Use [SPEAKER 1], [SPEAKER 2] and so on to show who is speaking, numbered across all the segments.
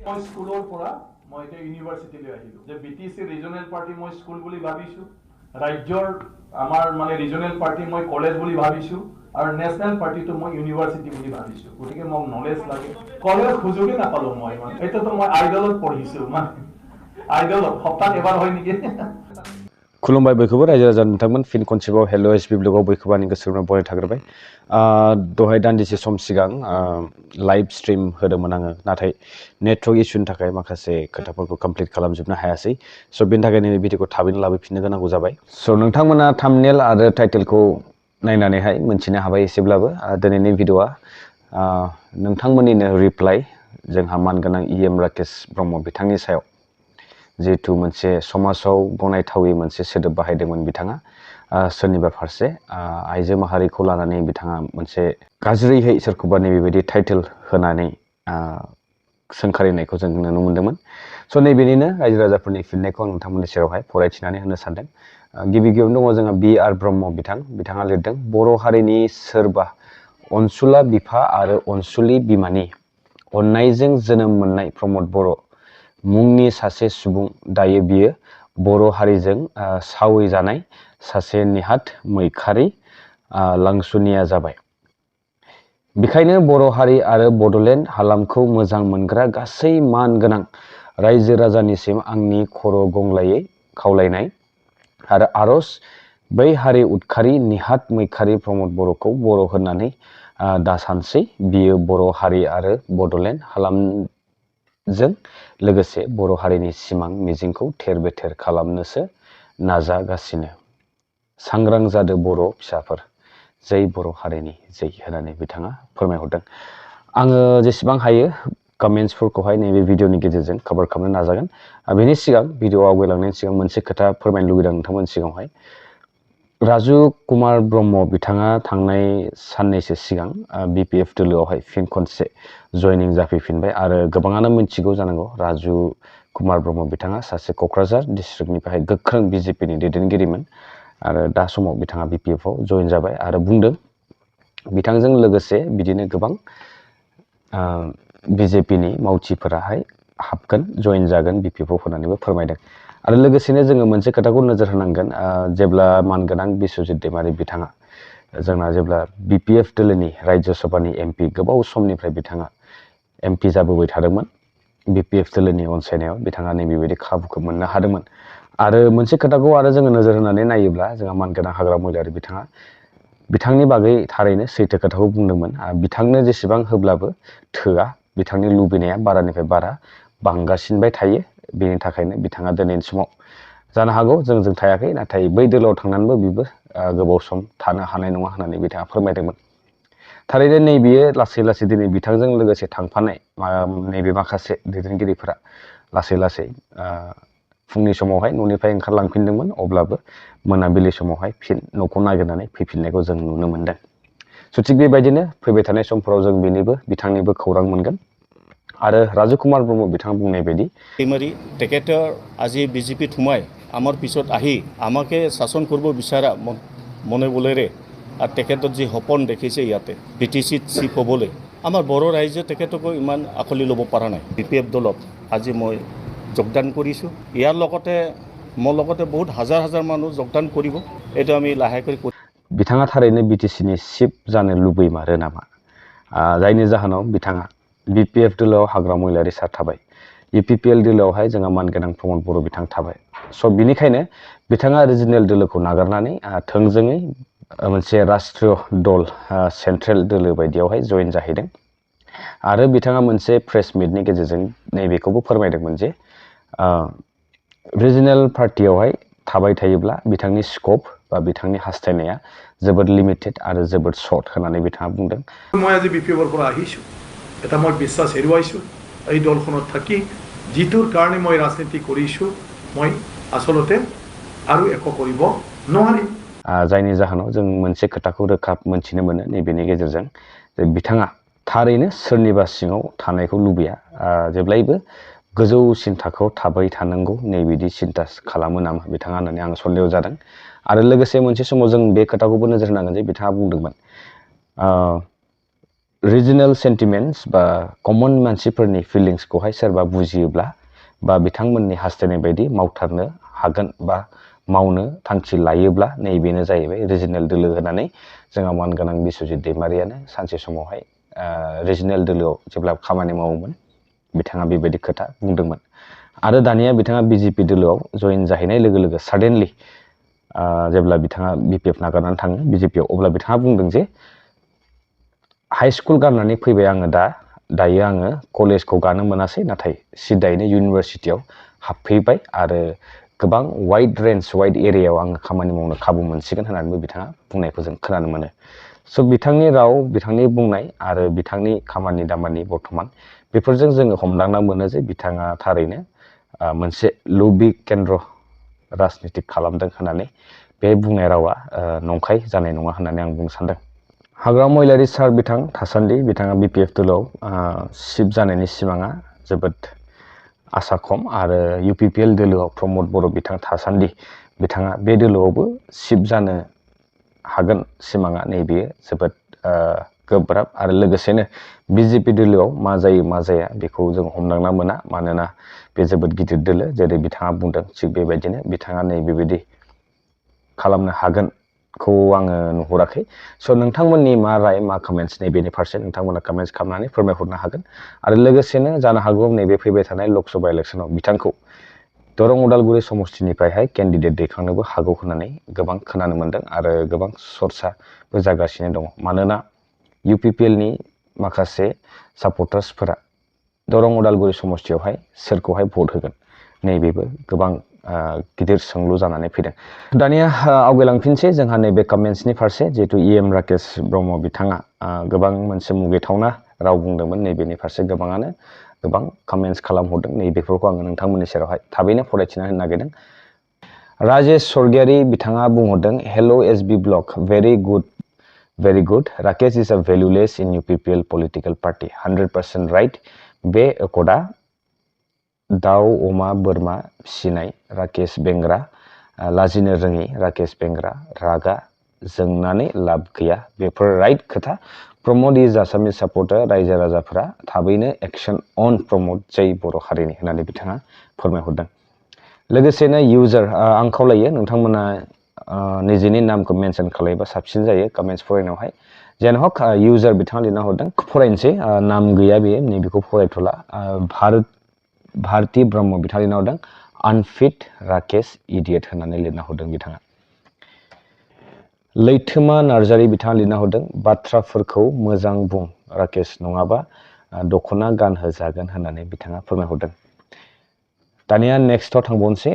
[SPEAKER 1] মই স্কুলৰ পৰা মই এতিয়া ইউনিভাৰ্চিটিলৈ আহিলোঁ যে BTC ৰিজনেল পাৰ্টি মই স্কুল বুলি ভাবিছোঁ ৰাজ্যৰ আমাৰ মানে ৰিজনেল পাৰ্টি মই কলেজ বুলি ভাবিছোঁ আৰু নেশ্যনেল পাৰ্টিটো মই ইউনিভাৰ্চিটি বুলি ভাবিছোঁ গতিকে মোক নলেজ লাগে কলেজ সুযোগেই নাপালোঁ মই মানে এইটোতো মই আইডলত পঢ়িছোঁ মানে आइडल हप्ता एबार होय निके
[SPEAKER 2] खुलुमबाय बयखौबो रायजो राजा नोंथांमोन फिन खनसेबाव LWIHWR ब्लगाव बयखौबो आंनि गोसोआव बराय थाग्रोबाय दहाय दान्दिसे सम सिगां लाइभ स्ट्रीम होदोंमोन आङो नाथाय नेटवर्क इशुनि थाखाय माखासे खोथाफोरखौ कमप्लिट खालामजोबनो हायासै स' बेनि थाखाय नैबे भिडिअखौ थाबैनो लाबोफिननो गोनांगौ जाबाय स' नोंथांमोना थाम्बनेल आरो टाइटेलखौ नायनानैहाय मोनथिनो हाबाय एसेब्लाबो दिनैनि भिडिअआ नोंथांमोननिनो रिप्लाइ जोंहा मानगोनां राकेश ब्रह्म बिथांनि सायाव जिहेतु मोनसे समाजाव गनायथावै मोनसे सोदोब बाहायदोंमोन बिथाङा सोरनिबा फारसे आइजो माहारिखौ लानानै बिथाङा मोनसे गाज्रियै सोरखौबा नैबेबायदि टाइटेल होनानै सोंखारिनायखौ जों नुनो मोन्दोंमोन स' नैबेनिनो रायजो राजाफोरनि फिननायखौ आं नोंथांमोननि सेरावहाय फरायथिनानै होनो सानदों गिबि गिबियावनो दङ जोंहा BR ब्रह्म बिथाङा लिरदों बर' हारिनि सोरबा अनसुला बिफा आरो अनसुलि बिमानि अननायजों जोनोम मोननाय प्रमद बर' मुंनि सासे सुबुं दायो बियो बर' हारिजों सावै जानाय सासे निहाथ मैखारि लांसुनिया जाबाय बेखायनो बर' हारि आरो बड'लेण्ड हालामखौ मोजां मोनग्रा गासै मान गोनां रायजो राजानिसिम आंनि खर' गंग्लायै खावलायनाय आरो आर'ज बै हारि उदखारि निहाथ मैखारि प्रमद बर'खौ बर' होननानै दासानसै बियो बर' हारि आरो बड'लेण्ड हालामजों लोगोसे बर' हारिनि सिमां मिजिंखौ थेर बेथेर खालामनोसो नाजागासिनो सांग्रां जादो बर' फिसाफोर जै बर' हारिनि जै होननानै बिथाङा फोरमायहरदों आङो जेसेबां हायो कमेन्ट्सफोरखौहाय नैबे भिडिअनि गेजेरजों कभार खालामनो नाजागोन बेनि सिगां भिडिअ आवगायलांनायनि सिगां मोनसे खोथा फोरमायनो लुगैदों नोंथांमोननि सिगाङावहाय राजु कुमार ब्रह्म बिथाङा थांनाय साननैसो सिगां BPF दोलोआवहाय फिन खनसे जयनिं जाफैफिनबाय आरो गोबाङानो मिथिगौ जानांगौ राजु कुमार ब्रह्म बिथाङा सासे क'क्राझार डिस्ट्रिक्टनिफ्राय गोख्रों BJPनि दैदेनगिरिमोन आरो दा समाव बिथाङा BPFआव जयन जाबाय आरो बुंदों बिथांजों लोगोसे बिदिनो गोबां BJPनि मावथिफोराहाय हाबगोन जयन जागोन BPFआव होननानैबो फोरमायदों आरो लोगोसेनो जोङो मोनसे खोथाखौ नोजोर होनांगोन जेब्ला मानगोनां बिस्वजित दैमारी बिथाङा जोंना जेब्ला BPF दोलोनि राज्य सभानि MP गोबाव समनिफ्राय बिथाङा MP जाबोबाय थादोंमोन BPF दोलोनि अनसायनायाव बिथाङा नैबेबायदि खाबुखौ मोननो हादोंमोन आरो मोनसे खोथाखौ आरो जोङो नोजोर होनानै नायोब्ला जोंहा मानगोनां हाग्रा महिलारि बिथाङा बिथांनि बागै थारैनो सैथो खोथाखौ बुंदोंमोन बिथांनो जेसेबां होब्लाबो थोआ बिथांनि लुबैनाया बारानिफ्राय बारा बांगासिनबाय थायो बेनि थाखायनो बिथाङा दिनैनि समाव जानो हागौ जोंजों थायाखै नाथाय बै दोलोआव थांनानैबो बिबो गोबाव सम थानो हानाय नङा होननानै बिथाङा फोरमायदोंमोन थारैनो नैबेयो लासै लासै दिनै बिथांजों लोगोसे थांफानाय नैबे माखासे दैदेनगिरिफोरा लासै लासै फुंनि समावहाय न'निफ्राय ओंखारलांफिनदोंमोन अब्लाबो मोनाबिलि समावहाय फिन न'खौ नागिरनानै फैफिननायखौ जों नुनो मोनदों स' थिग बेबायदिनो फैबाय थानाय समफोराव जों बिथांनिबो खौरां मोनगोन आरो राजु कुमार ब्रह्म बिथाङा बुंनाय बायदि
[SPEAKER 3] दैमारी তেখেতৰ আজি BJPত সোমাই আমাৰ পিছত আহি আমাকে শাসন কৰিব বিচৰা মনে বলেৰে আৰু তেখেতৰ যি সপোন দেখিছে ইয়াতে BTCত চিফ হ'বলৈ আমাৰ বড়ো ৰাইজে তেখেতকো ইমান আঁকোৱালি ল'ব পৰা নাই BPF দলত আজি মই যোগদান কৰিছোঁ ইয়াৰ লগতে মোৰ লগতে বহুত হাজাৰ হাজাৰ মানুহ যোগদান কৰিব এইটো আমি লাহেকৈ
[SPEAKER 2] बिथाङा थारैनो BTCनि चिफ जानो लुबैमारो नामा जायनि जाहोनाव बिथाङा BPF दोलोआव हाग्रा महिलारि सार थाबाय UPPL दोलोआवहाय जोंहा मानगोनां प्रमद बर' बिथां थाबाय स' बिनिखायनो बिथाङा रिजिनेल दोलोखौ नागारनानै थोंजोङै मोनसे राष्ट्रीय दल सेन्ट्रेल दोलो बायदियावहाय जयन जाहैदों आरो बिथाङा मोनसे प्रेस मिटनि गेजेरजों नैबेखौबो फोरमायदोंमोन जे रिजिनेल पार्टियावहाय थाबाय थायोब्ला बिथांनि स्कोप बा बिथांनि हास्थायनाया जोबोद लिमिटेड आरो जोबोद सर्ट होननानै बिथाङा बुंदों
[SPEAKER 1] মই আজি BPFৰ পৰা আহিছোঁ এটা মই বিশ্বাস হেৰুৱাইছোঁ এই দলখনত থাকি जितुर कारणे मैं राजनीति करिछु मैं आसलते आरु एको करिब नहारिम
[SPEAKER 2] जायनि जाहोनाव जों मोनसे खोथाखौ रोखा मोनथिनो मोनो नैबेनि गेजेरजों जे बिथाङा थारैनो सोरनिबा सिङाव थानायखौ लुबैया जेब्लायबो गोजौसिन थाखोआव थाबाय थानांगौ नैबिदि सिन्ता खालामो नामा बिथाङा होननानै आं सन्देह जादों आरो लोगोसे मोनसे समाव जों बे खोथाखौबो नोजोर होनांगोन जे बिथाङा बुंदोंमोन रिजनेल सेन्टिमेन्ट्स बा कमन मानसिफोरनि फिलिंसखौहाय सोरबा बुजियोब्ला बा बिथांमोननि हास्थायनाय बायदि मावथारनो हागोन बा मावनो थांखि लायोब्ला नैबेनो जाहैबाय रिजनेल दोलो होननानै जोंहा मानगोनां बिस्वजित दैमारियानो सानसे समावहाय रिजनेल दोलोआव जेब्ला खामानि मावोमोन बिथाङा बेबायदि खोथा बुंदोंमोन आरो दानिया बिथाङा बिजेपि दोलोआव जयेन जाहैनाय लोगो लोगो साडेनलि जेब्ला बिथाङा बिपिएफ नागारनानै थाङो बिजेपिआव अब्ला बिथाङा बुंदों जे हाई स्कुल गारनानै फैबाय आङो दायो आङो कलेजखौ गानो मोनासै नाथाय सिदायैनो इउनिभारसिटियाव हाबफैबाय आरो गोबां वाइड रेन्ज वाइड एरियायाव आङो खामानि मावनो खाबु मोनसिगोन होननानैबो बिथाङा बुंनायखौ जों खोनानो मोनो। स' बिथांनि राव बिथांनि बुंनाय आरो बिथांनि खामानि दामानि बर्थमान बेफोरजों जोङो हमदांना मोनो जे बिथाङा थारैनो मोनसे लबि केन्द्र राजनितिक खालामदों होननानै बे बुंनाय रावा नंखाय जानाय नङा होननानै आं बुंनो सानदों। हाग्रा महिलारि सार बिथां थासान्दि बिथाङा बिपिएफ दोलोआव सिफ जानायनि सिमाङा जोबोद आसा खम आरो इउपिपिएल दोलोआव प्रमद बर' बिथां थासान्दि बिथाङा बे दोलोआवबो सिफ जानो हागोन सिमाङा नैबेयो जोबोद गोब्राब आरो लोगोसेनो बिजेपि दोलोआव मा जायो मा जाया बेखौ जों हमदांना मोना मानोना बे जोबोद गिदिर दोलो जेरै बिथाङा बुंदों थिग बेबायदिनो बिथाङा नैबेबायदि खालामनो हागोनखौ आङो नुहुराखै। स' नोंथांमोननि मा राय मा कमेन्ट्स नैबेनि फारसे नोंथांमोना कमेन्ट्स खालामनानै फोरमायहरनो हागोन आरो लोगोसेनो जानो हागौ नैबे फैबाय थानाय लकसभा इलेक्सनाव बिथांखौ दरं उदालगुरि समस्तिनिफ्रायहाय केन्डिडेट दैखांनोबो हागौ होननानै गोबां खोनानो मोन्दों आरो गोबां सरसाबो जागासिनो दङ मानोना इउपिपिएलनि माखासे सापर्टार्सफोरा दरं उदालगुरि समस्तियावहाय सोरखौहाय भट होगोन नैबेबो गोबां गिदिर सोंलु जानानै फैदों। दानिया आवगायलांफिनसै जोंहा नैबे कमेन्ट्सनि फारसे जिहेतु इएम राकेश ब्रह्म बिथाङा गोबां मोनसे मुगैथावना राव बुंदोंमोन नैबेनि फारसे गोबाङानो गोबां कमेन्ट्स खालामहरदों नैबेफोरखौ आङो नोंथांमोननि सेरावहाय थाबैनो फरायथिना होनो नागिरदों। राजेश स्वर्गियारि बिथाङा बुंहरदों हेल' एसबि block very good Rakesh is a valueless in UPPL political party 100% right बे एकर्डआ दाउ अमा बोरमा फिसिनाय राकेश बेंग्रा लाजिनो रोङि राकेश बेंग्रा रागा जोंनानै लाब गैया बेफोर राइट खोथा प्रमद इज आसामिस सापर्टार रायजो राजाफोरा थाबैनो एक्शन अन प्रमद जै बर' हारिनि होननानै बिथाङा फोरमायहरदों। लोगोसेनो इउजार आं खावलायो नोंथांमोना निजेनि नामखौ मेनसन खालामोबा साबसिन जायो कमेन्ट्स फरायनायावहाय जेन हक इउजार बिथाङा लिरना हरदों फरायनोसै नाम गैया बेयो नैबेखौ फरायथ'ला भारती ब्रह्म बिथाङा लिरना हरदों आनफिट राकेश इडियट होननानै लिरना हरदों बिथाङा। लैथोमा नार्जारि बिथाङा लिरना हरदों बाथ्राफोरखौ मोजां बुं राकेश नङाबा दख'ना गानहोजागोन होननानै बिथाङा फोरमायहरदों। दानिया नेक्स्टआव थांबावनोसै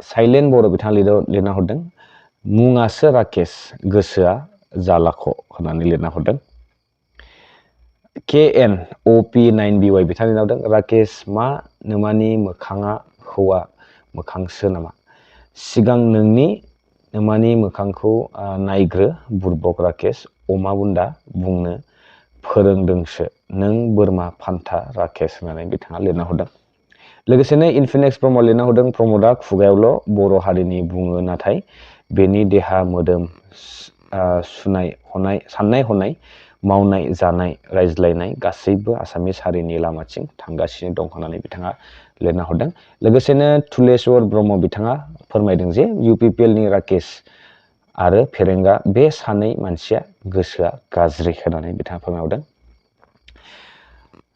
[SPEAKER 2] साइलेन्ट बर' बिथाङा लिरना हरदों मुङासो राकेश गोसोआ जालाख' होननानै लिरना हरदों। KNOP9BY बिथाङा लिरना हरदों राकेश मा नोमानि मोखाङा हौवा मोखांसो नामा सिगां नोंनि नोमानि मोखांखौ नायग्रो बुरबक राकेश अमा बुन्दा बुंनो फोरोंदोंसो नों बोरमा फान्था राकेश होननानै बिथाङा लिरना हरदों। लोगोसेनो इनफिनिक्स ब्रह्म लिरना हरदों प्रमदआ खुगायावल' बर' हारिनि बुङो नाथाय बेनि देहा मोदोम साननाय हनाय मावनाय जानाय रायज्लायनाय गासैबो आसामिस हारिनि लामाथिं थांगासिनो दं होननानै बिथाङा लिरना हरदों। लोगोसेनो तुलेश्वर ब्रह्म बिथाङा फोरमायदों जे इउपिपिएलनि राकेश आरो फेरेंगा बे सानै मानसिया गोसोआ गाज्रि होननानै बिथाङा फोरमायहरदों।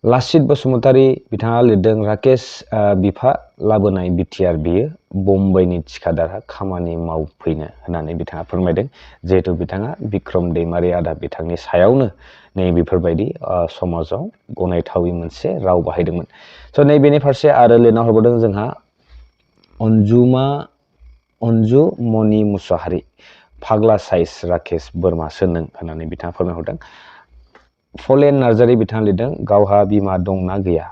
[SPEAKER 2] लासित बसुमतारी बिथाङा लिरदों राकेश बिफा लाबोनाय बिटिआर बेयो बम्बाइनि थिखादारहा खामानि मावफैनो होननानै बिथाङा फोरमायदों जिहेतु बिथाङा बिक्रम दैमारि आदा बिथांनि सायावनो नैबेफोरबायदि समाजाव गनायथावै मोनसे राव बाहायदोंमोन। स' नैबेनि फारसे आरो लिरना हरबावदों जोंहा अन्जु मणि मुसाहारि फाग्ला साइज राकेश बोरमासो नों होननानै बिथाङा फोरमायहरदों। फलेन नार्जारि बिथाङा लिरदों गावहा बिमा दंना गैया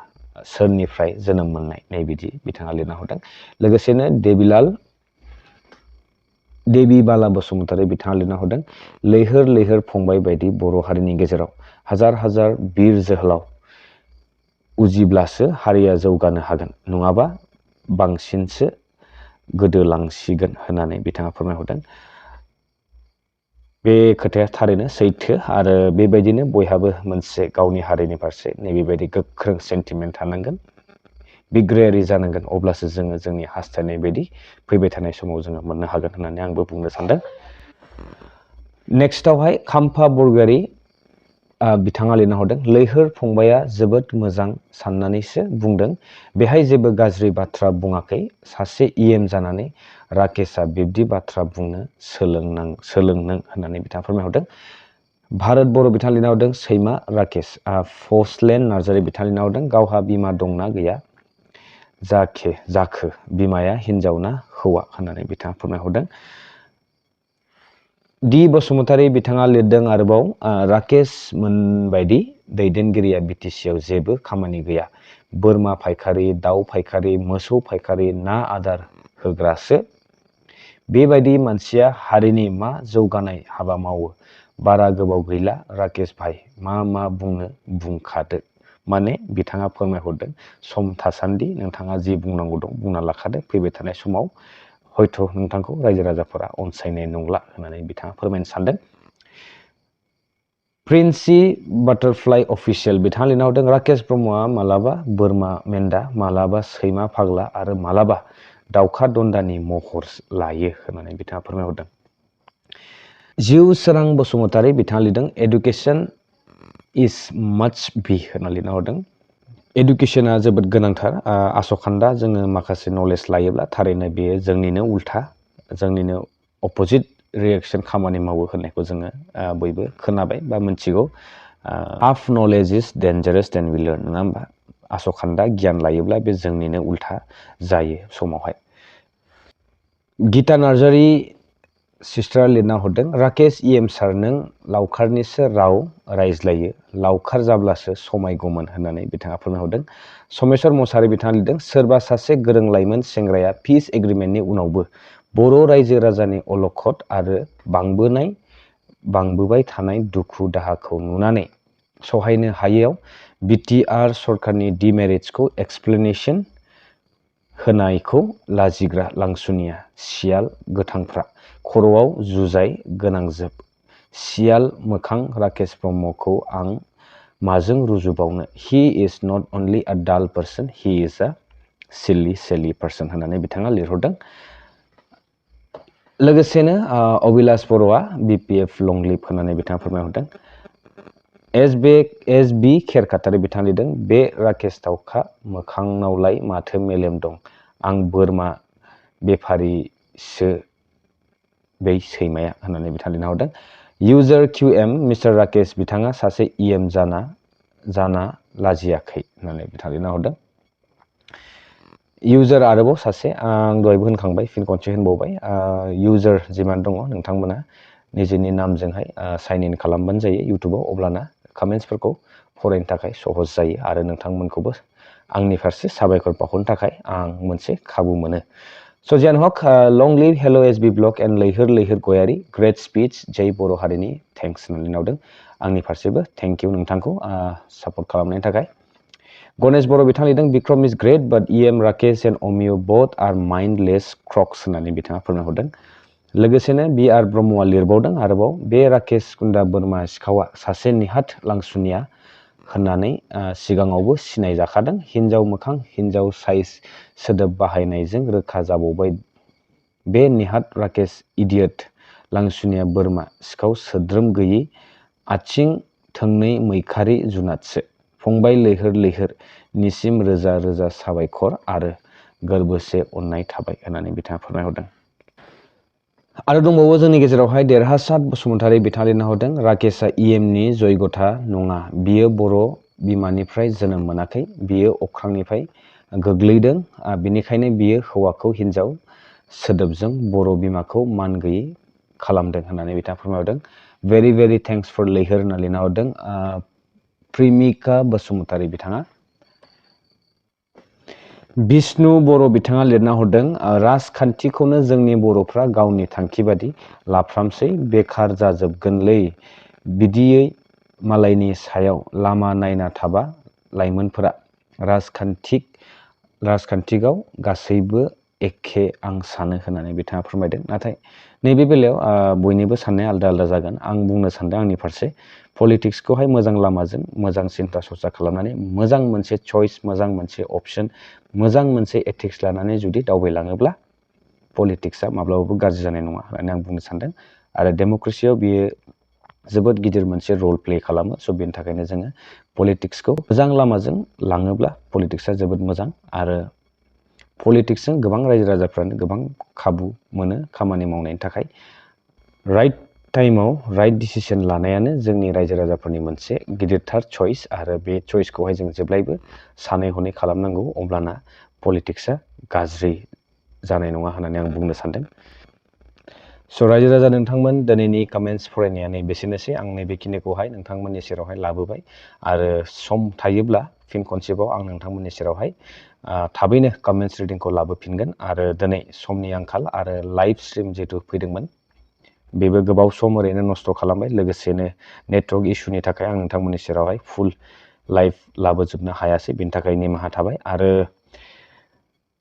[SPEAKER 2] सोरनिफ्राय जोनोम मोननाय नैबिदि बिथाङा लिरना हरदों। लोगोसेनो देबि बाला बसुमतारी बिथाङा लिरना हरदों लैहोर लैहोर फंबाय बायदि बर' हारिनि गेजेराव हाजार हाजार बिर जोहोलाव उजिब्लासो हारिया जौगानो हागोन नङाबा बांसिनसो गोदोलांसिगोन होननानै बिथाङा फोरमायहरदों। बे खोथाया थारैनो सैथो आरो बेबायदिनो बयहाबो मोनसे गावनि हारिनि फारसे नैबेबायदि गोख्रों सेन्टिमेन्ट थानांगोन बिग्रायारि जानांगोन अब्लासो जोङो जोंनि हास्थायनाय बायदि फैबाय थानाय समाव जोङो मोननो हागोन होननानै आंबो बुंनो सानदों। नेक्स्टआवहाय खाम्फा बरगयारि बिथाङा लिरना हरदों लैहोर फंबाया जोबोद मोजां साननानैसो बुंदों बेहाय जेबो गाज्रि बाथ्रा बुङाखै सासे इएम जानानै राकेशआ बिब्दि बाथ्रा बुंनो सोलोंनो होननानै बिथाङा फोरमायहरदों। भारत बर' बिथाङा लिरना हरदों सैमा राकेश फसलेन नार्जारि बिथाङा लिरना हरदों गावहा बिमा दंना गैया जाखो बिमाया हिनजाव ना हौवा होननानै बिथाङा फोरमायहरदों। दि बसुमतारी बिथाङा लिरदों आरोबाव राकेश मोनबायदि दैदेनगिरिया बिटिसिआव जेबो खामानि गैया बोरमा फायखारि दाउ फायखारि मोसौ फायखारि ना आदार होग्रासो बेबायदि मानसिया हारिनि मा जौगानाय हाबा मावो बारा गोबाव गैला राकेश भाई मा बुंनो बुंखादो माने बिथाङा फोरमायहरदों सम थासान्दि नोंथाङा जि बुंनांगौ दं बुंना लाखादो फैबाय थानाय समाव हयथ' नोंथांखौ रायजो राजाफोरा अनसायनाय नंला होननानै बिथाङा फोरमायनो सानदों। प्रिन्सि बाटारफ्लाइ अफिसियेल बिथाङा लिरना हरदों राकेश ब्रह्मआ मालाबा बोरमा मेन्दा मालाबा सैमा फाग्ला आरो मालाबा दाउखा दन्दानि महर लायो होननानै बिथाङा फोरमायहरदों। जिउ सोरां बसुमतारी बिथाङा लिरदों एडुकेसन इज माच बि होनना लिरना हरदों एडुकेसना जोबोद गोनांथार आसखान्दा जोङो माखासे नलेज लायोब्ला थारैनो बेयो जोंनिनो उल्था जोंनिनो अपोजिट रिएक्सन खामानि मावो होननायखौ जोङो बयबो खोनाबाय बा मिथिगौ हाफ नलेज इज डेन्जारास देन वी लार्न नङा होमबा आसखान्दा गियान लायोब्ला बे जोंनिनो उल्था जायो समावहाय। गीता नार्जारि सिस्टारा लिरना हरदों राकेश इएम सार नों लावखारनिसो राव रायज्लायो लावखार जाब्लासो समायगौमोन होननानै बिथाङा फोरमायहरदों। समेश्वर मसाहारि बिथाङा लिरदों सोरबा सासे गोरों लाइमोन सेंग्राया पिस एग्रिमेन्टनि उनावबो बर' रायजो राजानि अलखद आरो बांबोबाय थानाय दुखु दाहाखौ नुनानै सहायनो हायैयाव बिटिआर सरकारनि डिमेरिट्सखौ एक्सप्लेनेसन होनायखौ लाजिग्रा लांसुनिया सियाल गोथांफ्रा खर'आव जुजाय गोनांजोब सियाल मोखां राकेश ब्रह्मखौ आं माजों रुजुबावनो हि इज नट अनलि आ डाल पार्सन हि इज आ सिलि पार्सन होननानै बिथाङा लिरहरदों। लोगोसेनो अबिलास बर'आ बिपिएफ लंलिभ होननानै बिथाङा फोरमायहरदों। एस बि खेरखातारि बिथाङा लिरदों बे राकेश दाउखा मोखांनावलाय माथो मेलेम दं आं बोरमा बेफारिसो बै सैमाया होननानै बिथाङा लिरना हरदों। इउजार QM मिस्टार राकेश बिथाङा सासे इएम जाना लाजियाखै होननानै बिथाङा लिरना हरदों। इउजार आरोबाव सासे आं दहायबो होनखांबाय फिन खनसे होनबावबाय इउजार जिमान दङ नोंथांमोना निजेनि नामजोंहाय साइन इन खालामबानो जायो इउटुबाव अब्लाना कमेन्ट्सफोरखौ फरायनो थाखाय सहज जायो आरो नोंथांमोनखौबो आंनि फारसे साबायखर बावहरनो थाखाय आं मोनसे खाबु मोनो। स' जियानो हक लं लिभ हेल' एस बि ब्लग एन्ड लैहोर गयारि ग्रेट स्पिच जै बर' हारिनि थेंक्स होननानै लिरनावदों आंनि फारसेबो थेंक इउ नोंथांखौ सापर्ट खालामनायनि थाखाय। गणेश बर' बिथाङा लिरदों बिक्रम इज ग्रेट बाट इएम Rakesh and Amiya both are mindless crux होननानै बिथाङा फोरमायहरदों। लोगोसेनो BR ब्रह्मआ लिरबावदों आरोबाव बे राकेश गुन्दा बोरमा सिखावा सासे निहाथ लांसुनिया होननानै सिगाङावबो सिनायजाखादों हिन्जाव मोखां हिन्जाव साइज सोदोब बाहायनायजों रोखा जाबावबाय बे निहाथ राकेश इडियट लांसुनिया बोरमा सिखाव सोद्रोम गैयै आथिं थोंनै मैखारि जुनादसो फंबाय लैहोर निसिम रोजा रोजा साबायखर आरो गोरबोसे अननाय थाबाय होननानै बिथाङा फोरमायहरदों। आरो दंबावो जोंनि गेजेरावहाय देरहासात बसुमतारी बिथाङा लिरना हरदों राकेशआ इएमनि जयगथा नङा बियो बर' बिमानिफ्राय जोनोम मोनाखै बियो अख्रांनिफ्राय गोग्लैदों बिनिखायनो बियो हौवाखौ हिन्जाव सोदोबजों बर' बिमाखौ मान गैयै खालामदों होननानै बिथाङा फोरमायहरदों। भेरि थेंक्स फर लैहोर होनना लिरना हरदों प्रिमिका बसुमतारी बिथाङा। बिष्णु बर' बिथाङा लिरना हरदों राजखान्थिखौनो जोंनि बर'फ्रा गावनि थांखि बादि लाफ्रामसै बेखार जाजोबगोनलै बिदियै मालायनि सायाव लामा नायना थाबा लाइमोनफोरा राजखान्थिगाव गासैबो एखे आं सानो होननानै बिथाङा फोरमायदों। नाथाय नैबे बेलायाव बयनिबो साननाया आलदा आलदा जागोन। आं बुंनो सानदों आंनि फारसे पलिटिक्सखौहाय मोजां लामाजों मोजां सिन्था सरसा खालामनानै मोजां मोनसे चइस, मोजां मोनसे अपसन, मोजां मोनसे एथिक्स लानानै जुदि दावबायलाङोब्ला पलिटिक्सआ माब्लाबाबो गाज्रि जानाय नङा होननानै आं बुंनो सानदों। आरो डेम'क्रेसियाव बियो जोबोद गिदिर मोनसे रल प्ले खालामो। स' बेनि थाखायनो जोङो पलिटिक्सखौ मोजां लामाजों लाङोब्ला पलिटिक्सआ जोबोद मोजां। आरो पलिटिक्सजों गोबां रायजो राजाफ्रानो गोबां खाबु मोनो खामानि मावनायनि थाखाय। राइट टाइमाव राइट डिसिसन लानायानो जोंनि रायजो राजाफोरनि मोनसे गिदिरथार चइस। आरो बे चइसखौहाय जों जेब्लायबो सानै हनै खालामनांगौ, अब्लाना पलिटिक्सआ गाज्रि जानाय नङा होननानै आं बुंनो सानदों। स' रायजो राजा नोंथांमोन, दिनैनि कमेन्ट्स फरायनाया नैबेसेनोसै। आं नैबेखिनिखौहाय नोंथांमोननि सेरावहाय लाबोबाय। आरो सम थायोब्ला फिन खनसेबाव आं नोंथांमोननि सेरावहाय थाबैनो कमेन्ट्स रिडिंखौ लाबोफिनगोन। आरो दिनै समनि आंखाल आरो लाइभ स्ट्रिम जिहेतु फैदोंमोन, बेबो गोबाव सम ओरैनो नस्थ' खालामबाय। लोगोसेनो नेटवर्क इसुनि थाखाय आं नोंथांमोननि सेरावहाय फुल लाइभ लाबोजोबनो हायासै, बेनि थाखाय निमाहा थाबाय। आरो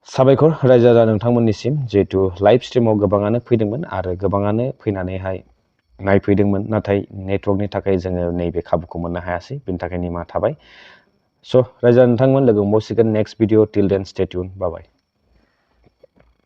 [SPEAKER 2] साबायखर रायजो राजा नोंथांमोननिसिम, जिहेतु लाइभ स्ट्रिमाव गोबाङानो फैदोंमोन आरो गोबाङानो फैनानैहाय नायफैदोंमोन। नाथाय नेटवर्कनि थाखाय जोङो नैबे खाबुखौ मोननो हायासै, बेनि थाखाय निमाहा थाबाय। स' रायजो नोंथांमोन, लोगो मोनबावसिगोन नेक्स्ट भिडिअ। टिल देन स्टे टिउन, बाय बाय।